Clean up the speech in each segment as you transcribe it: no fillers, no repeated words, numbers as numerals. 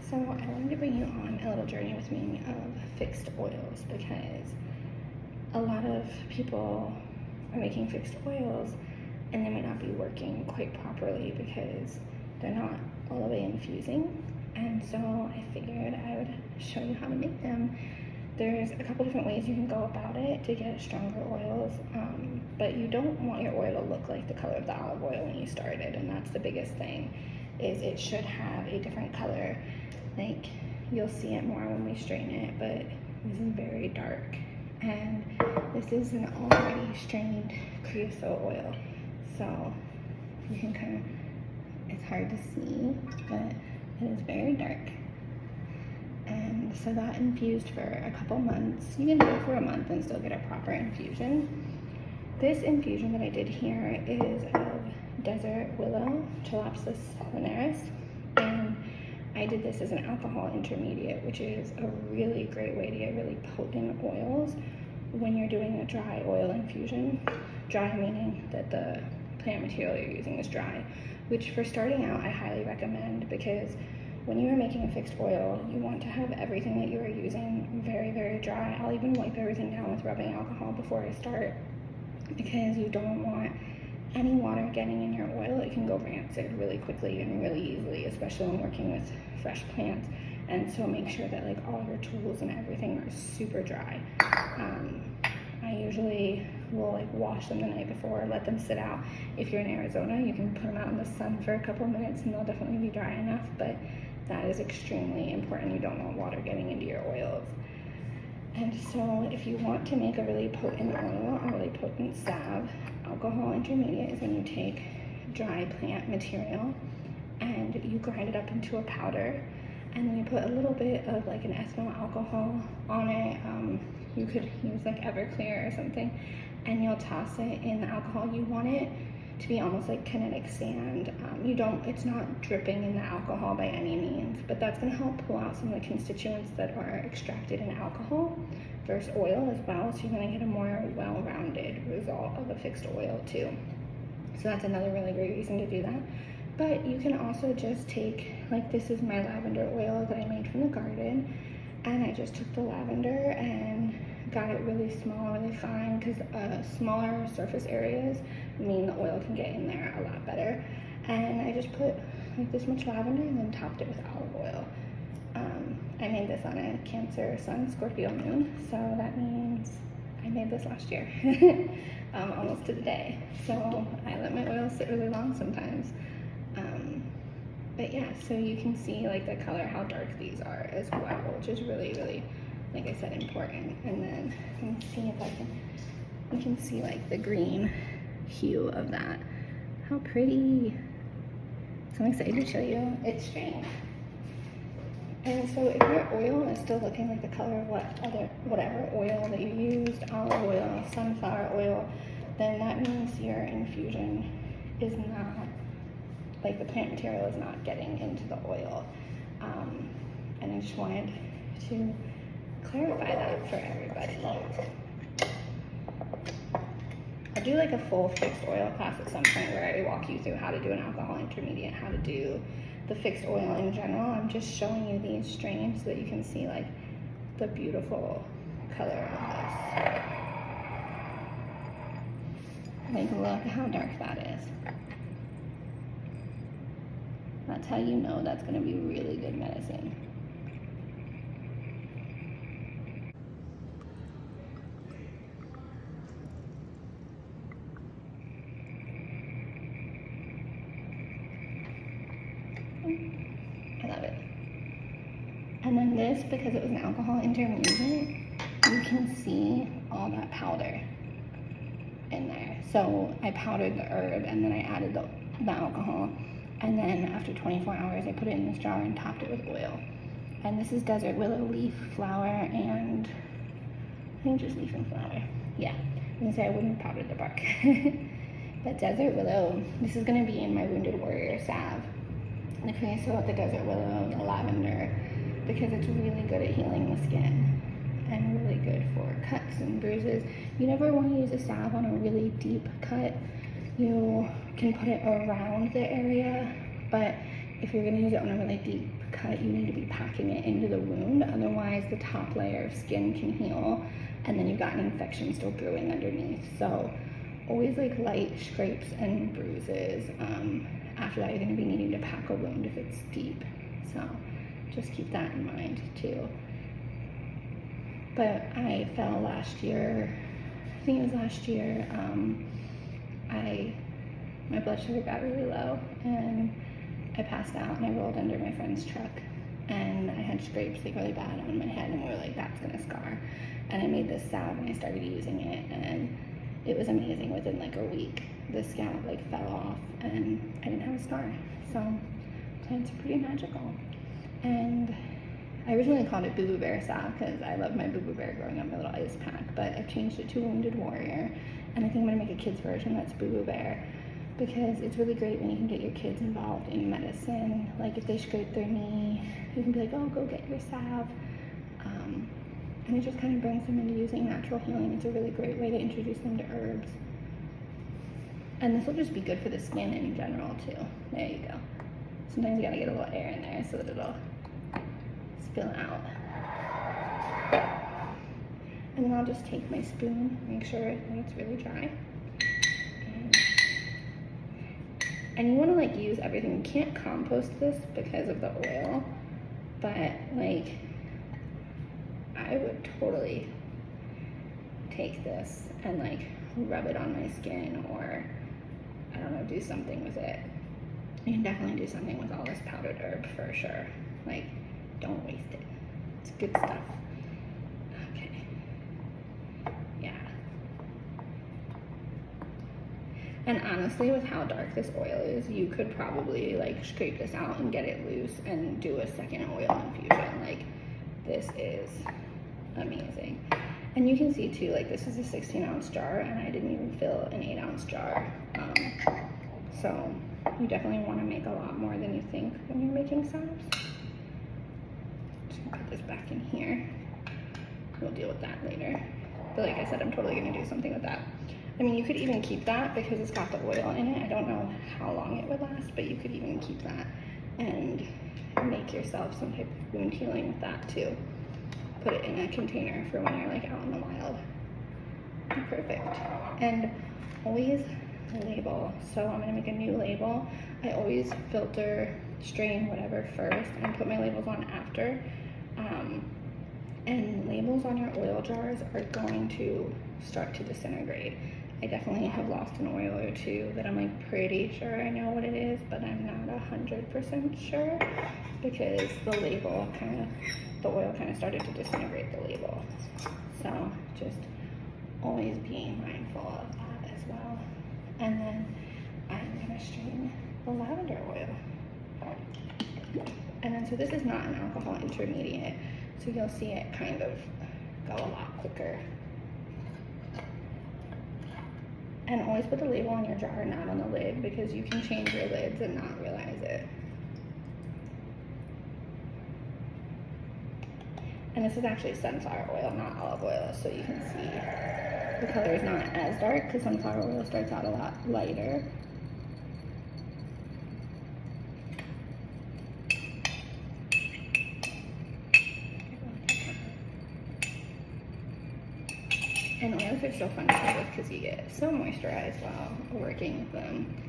So I wanted to bring you on a little journey with me of fixed oils, because a lot of people are making fixed oils and they might not be working quite properly because they're not all the way infusing. And so I figured I would show you how to make them. There's a couple different ways you can go about it to get stronger oils, but you don't want your oil to look like the color of the olive oil when you started, and that's the biggest thing, is it should have a different color. Like, you'll see it more when we strain it, but this is very dark, and this is an already strained creosote oil, so you can kind of, it's hard to see, but it is very dark. And so that infused for a couple months. You can do it for a month and still get a proper infusion. This infusion that I did here is of desert willow, Chalopsis linearis, and I did this as an alcohol intermediate, which is a really great way to get really potent oils when you're doing a dry oil infusion. Dry meaning that the plant material you're using is dry, which for starting out I highly recommend, because when you are making a fixed oil, you want to have everything that you are using very, very dry. I'll even wipe everything down with rubbing alcohol before I start, because you don't want any water getting in your oil. It can go rancid really quickly and really easily, especially when working with fresh plants. And so make sure that like all your tools and everything are super dry. I usually will like wash them the night before, let them sit out. If you're in Arizona, you can put them out in the sun for a couple minutes and they'll definitely be dry enough, but that is extremely important. You don't want water getting into your oils. And so if you want to make a really potent oil, a really potent salve, alcohol intermediate is when you take dry plant material and you grind it up into a powder, and then you put a little bit of like an ethanol alcohol on it. You could use like Everclear or something, and you'll toss it in the alcohol. You want it to be almost like kinetic sand. It's not dripping in the alcohol by any means, but that's gonna help pull out some of the constituents that are extracted in alcohol versus oil as well, so you're gonna get a more well-rounded result of a fixed oil too. So that's another really great reason to do that. But you can also just take, like this is my lavender oil that I made from the garden, and I just took the lavender and got it really small, really fine, because smaller surface areas mean the oil can get in there a lot better. And I just put like this much lavender and then topped it with olive oil. I made this on a Cancer Sun Scorpio moon, so that means I made this last year, almost to the day. So I let my oils sit really long sometimes. But yeah, so you can see like the color, how dark these are as well, which is really, really, like I said, important. And then let me see if you can see like the green hue of that. How pretty. So I'm excited to show you. It's strange. And so if your oil is still looking like the color of whatever oil that you used, olive oil, sunflower oil, then that means your infusion is not, like the plant material is not getting into the oil. And I just wanted to clarify that for everybody. I'll do like a full fixed oil class at some point where I walk you through how to do an alcohol intermediate, how to do the fixed oil in general. I'm just showing you these strains so that you can see like the beautiful color of this. Like, look how dark that is. That's how you know that's gonna be really good medicine. I love it. And then this, because it was an alcohol intermediate, you can see all that powder in there. So I powdered the herb and then I added the alcohol. And then after 24 hours, I put it in this jar and topped it with oil. And this is desert willow leaf, flower, and I think just leaf and flower. Yeah, I was gonna say I wouldn't have powdered the bark. But desert willow, this is gonna be in my Wounded Warrior salve. The creosote, the desert willow, the lavender, because it's really good at healing the skin and really good for cuts and bruises. You never want to use a salve on a really deep cut. You can put it around the area, but if you're going to use it on a really deep cut, you need to be packing it into the wound. Otherwise, the top layer of skin can heal, and then you've got an infection still brewing underneath. So always like light scrapes and bruises. After that, you're going to be needing to pack a wound if it's deep. So just keep that in mind too. But I fell last year, I think it was last year, my blood sugar got really low and I passed out and I rolled under my friend's truck and I had scrapes like really bad on my head, and we were like, that's gonna scar. And I made this salve and I started using it, and it was amazing. Within like a week, the scalp like fell off and I didn't have a scar. So plants are pretty magical. And I originally called it Boo Boo Bear salve because I loved my Boo Boo Bear growing up, my little ice pack, but I've changed it to Wounded Warrior, and I think I'm gonna make a kid's version that's Boo Boo Bear, because it's really great when you can get your kids involved in medicine. Like if they scrape their knee, you can be like, oh, go get your salve. And it just kind of brings them into using natural healing. It's a really great way to introduce them to herbs. And this will just be good for the skin in general too. There you go. Sometimes you gotta get a little air in there so that it'll spill out. And then I'll just take my spoon, make sure it's really dry. And you want to like use everything. You can't compost this because of the oil, but like I would totally take this and like rub it on my skin, or I don't know, do something with it. You can definitely do something with all this powdered herb for sure. Like, don't waste it. It's good stuff. Okay. Yeah. And honestly, with how dark this oil is, you could probably like scrape this out and get it loose and do a second oil infusion. Like, this is amazing. And you can see too, like this is a 16-ounce jar and I didn't even fill an 8-ounce jar. So you definitely want to make a lot more than you think when you're making salves. Just put this back in here. We'll deal with that later. But like I said, I'm totally going to do something with that. I mean, you could even keep that because it's got the oil in it. I don't know how long it would last, but you could even keep that and make yourself some type of wound healing with that too. Put it in a container for when you're like out in the wild. Perfect. And always label. So I'm gonna make a new label. I always filter, strain, whatever first and put my labels on after. And labels on your oil jars are going to start to disintegrate. I definitely have lost an oil or two that I'm like pretty sure I know what it is, but I'm not 100% sure because the label the oil kind of started to disintegrate the label. So just always being mindful of that as well. And then I'm gonna strain the lavender oil. And then, so this is not an alcohol intermediate, so you'll see it kind of go a lot quicker. And always put the label on your jar, not on the lid, because you can change your lids and not realize it. And this is actually sunflower oil, not olive oil, so you can see the color is not as dark because sunflower oil starts out a lot lighter. And oils are so fun to play with because you get so moisturized while working with them.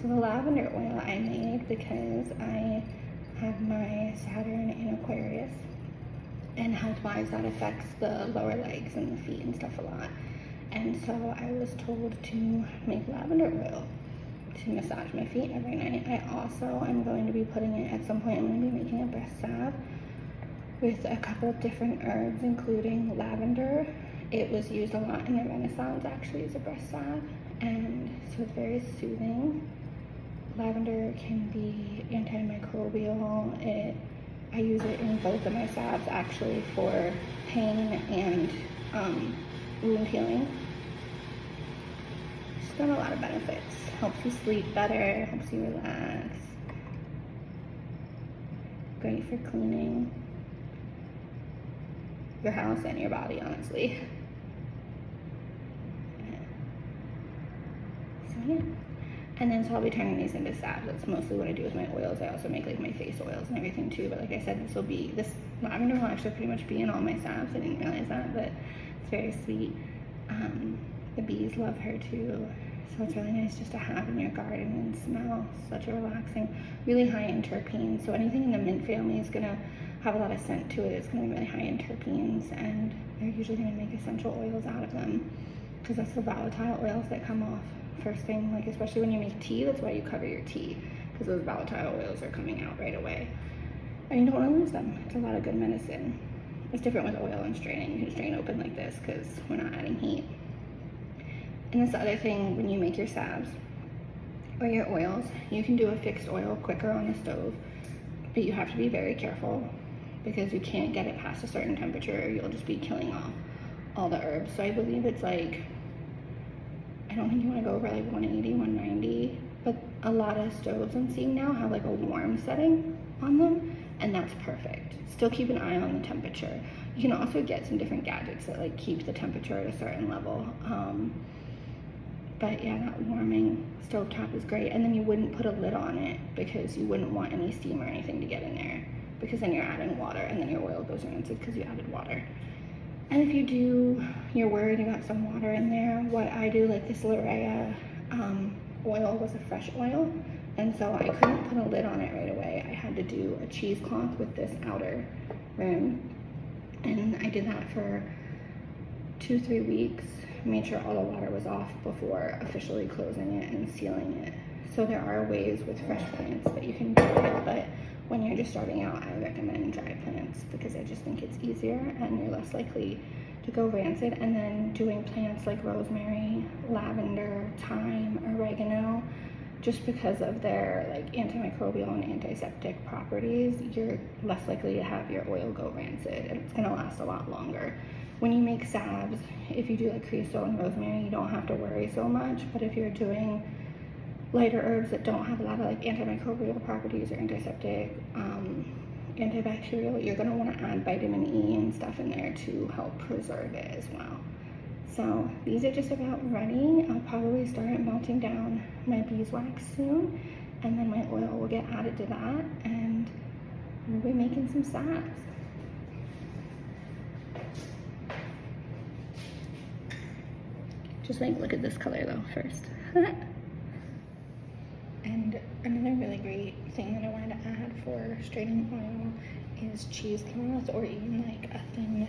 So the lavender oil I made because I have my Saturn in Aquarius, and health-wise that affects the lower legs and the feet and stuff a lot. And so I was told to make lavender oil to massage my feet every night. I also am going to be putting it, at some point I'm going to be making a breast salve with a couple of different herbs, including lavender. It was used a lot in the Renaissance actually as a breast salve, and so it's very soothing. Lavender can be antimicrobial. I use it in both of my salves actually for pain and wound healing. It's got a lot of benefits. Helps you sleep better, helps you relax. Great for cleaning your house and your body, honestly. So yeah. And then so I'll be turning these into salves. That's mostly what I do with my oils. I also make like my face oils and everything too. But like I said, this lavender will actually pretty much be in all my salves. I didn't realize that, but it's very sweet. The bees love her too. So it's really nice just to have in your garden and smell. Such a relaxing, really high in terpenes. So anything in the mint family is gonna have a lot of scent to it. It's gonna be really high in terpenes, and they're usually gonna make essential oils out of them, because that's the volatile oils that come off first thing, like especially when you make tea. That's why you cover your tea, because those volatile oils are coming out right away, and you don't want to lose them. It's a lot of good medicine. It's different with oil and straining. You can strain open like this because we're not adding heat. And this other thing, when you make your salves or your oils, you can do a fixed oil quicker on the stove, but you have to be very careful because you can't get it past a certain temperature or you'll just be killing off all the herbs. So I believe it's like, I don't think you want to go over like 180, 190, but a lot of stoves I'm seeing now have like a warm setting on them, and that's perfect. Still keep an eye on the temperature. You can also get some different gadgets that like keep the temperature at a certain level. But yeah, that warming stovetop is great. And then you wouldn't put a lid on it because you wouldn't want any steam or anything to get in there, because then you're adding water and then your oil goes rancid because you added water. And if you're worried you got some water in there, what I do, like this Larea oil was a fresh oil, and so I couldn't put a lid on it right away. I had to do a cheesecloth with this outer rim, and I did that for 2-3 weeks. Made sure all the water was off before officially closing it and sealing it. So there are ways with fresh plants that you can do it, but when you're just starting out, I recommend dry plants because I just think it's easier and you're less likely to go rancid. And then doing plants like rosemary, lavender, thyme, oregano, just because of their like antimicrobial and antiseptic properties, you're less likely to have your oil go rancid, and it's gonna last a lot longer. When you make salves, if you do like creosote and rosemary, you don't have to worry so much, but if you're doing lighter herbs that don't have a lot of like antimicrobial properties or antiseptic, antibacterial, you're gonna wanna add vitamin E and stuff in there to help preserve it as well. So these are just about ready. I'll probably start melting down my beeswax soon, and then my oil will get added to that, and we'll be making some salves. Just like look at this color though first. And another really great thing that I wanted to add for straining oil is cheesecloth, or even like a thin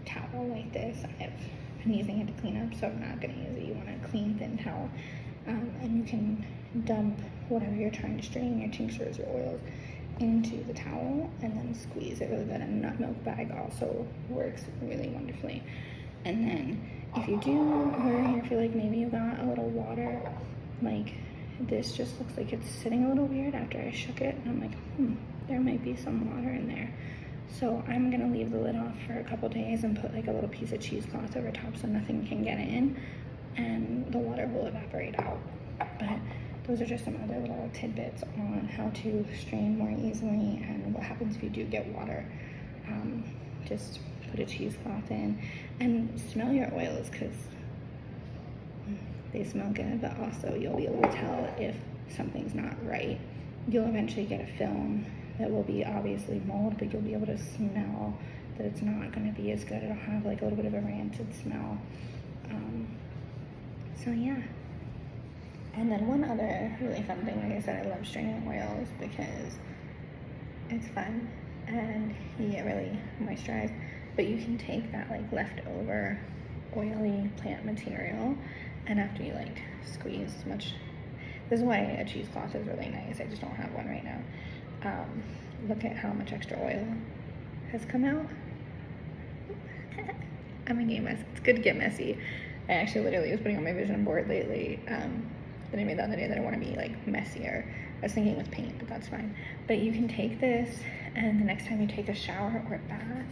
towel like this. I've been using it to clean up, so I'm not going to use it. You want a clean thin towel, and you can dump whatever you're trying to strain, your tinctures, your oils, into the towel and then squeeze it really good. And a nut milk bag also works really wonderfully. And then if you do worry or feel like maybe you got a little water, like this just looks like it's sitting a little weird after I shook it, and I'm like, there might be some water in there. So I'm gonna leave the lid off for a couple days and put like a little piece of cheesecloth over top so nothing can get in, and the water will evaporate out. But those are just some other little tidbits on how to strain more easily and what happens if you do get water. Just put a cheesecloth in and smell your oils, because they smell good, but also you'll be able to tell if something's not right. You'll eventually get a film that will be obviously mold, but you'll be able to smell that it's not going to be as good. It'll have like a little bit of a rancid smell. So yeah. And then one other really fun thing, like I said, I love straining oils because it's fun and you get really moisturized. But you can take that like leftover oily plant material, and after you like squeeze as much, this is why a cheesecloth is really nice. I just don't have one right now. Look at how much extra oil has come out. I'm gonna get messy. It's good to get messy. I actually literally was putting on my vision board lately that I made the other day that I want to be like messier. I was thinking with paint, but that's fine. But you can take this, and the next time you take a shower or a bath,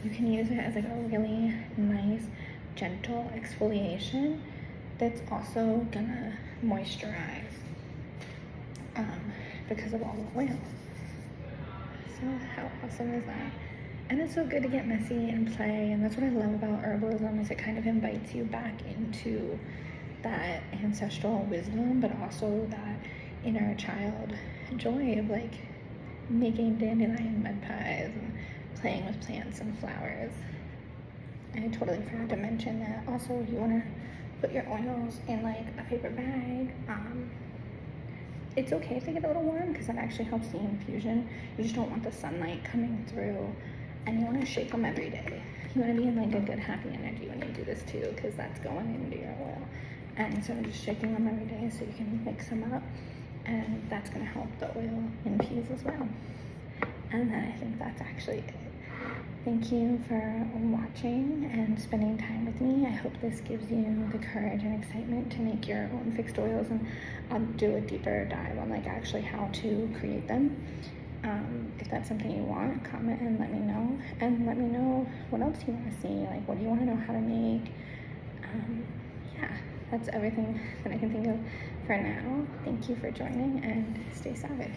you can use it as like a really nice, gentle exfoliation that's also gonna moisturize because of all the oil. So how awesome is that? And it's so good to get messy and play, and that's what I love about herbalism, is it kind of invites you back into that ancestral wisdom, but also that inner child joy of like making dandelion mud pies and playing with plants and flowers. I totally forgot to mention that also you want to put your oils in like a paper bag. It's okay if they get a little warm because that actually helps the infusion. You just don't want the sunlight coming through, and you want to shake them every day. You want to be in like a good happy energy when you do this too, because that's going into your oil. And so just shaking them every day so you can mix them up, and that's going to help the oil infuse as well. And then I think that's actually it. Thank you for watching and spending time with me. I hope this gives you the courage and excitement to make your own fixed oils, and I'll do a deeper dive on like actually how to create them. If that's something you want, comment and let me know. And let me know what else you want to see. Like, what do you want to know how to make? Yeah, that's everything that I can think of for now. Thank you for joining, and stay savage.